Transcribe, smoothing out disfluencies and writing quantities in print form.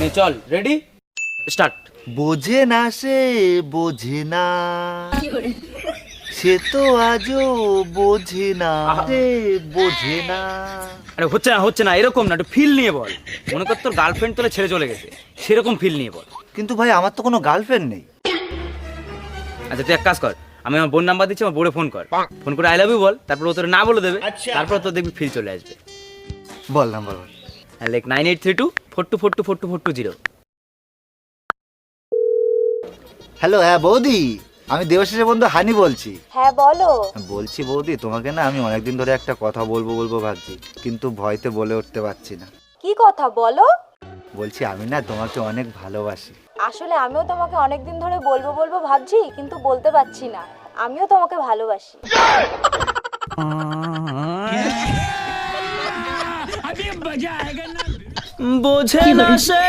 নে চল, ready, start. বোঝে না সে বোঝে না, সে তো আজও বোঝে না রে বোঝে না। আরে হচ্ছে না, এরকম না, একটু ফিল নিয়ে বল। মনে কর তোর গার্লফ্রেন্ড তোরে ছেড়ে চলে গেছে, সেরকম ফিল নিয়ে বল। কিন্তু ভাই আমার তো কোনো গার্লফ্রেন্ড নেই। আচ্ছা তুই এক কাজ কর, আমি আমার বোন নাম্বার দিচ্ছি, আমার বোনে ফোন কর, ফোন করে আই লাভ ইউ বল, তারপর ও তোর না বলে দেবে, তারপর তোর দেখবি ফিল চলে আসবে। বল নাম্বার বল। লাইক 983242424220। হ্যালো, হ্যাঁ বৌদি, আমি দেবশেষের বন্ধু হানি বলছি। হ্যাঁ বলো। বলছি বৌদি, তোমাকে না আমি অনেকদিন ধরে একটা কথা বলবো বলবো ভাবছি, কিন্তু ভয়তে বলে উঠতে পারছি না। কি কথা বলো? বলছি আমি না তোমাকে অনেক ভালোবাসি। আসলে আমিও তোমাকে অনেকদিন ধরে বলবো বলবো ভাবছি, কিন্তু বলতে পারছি না। আমিও তোমাকে ভালোবাসি। বোঝে না সে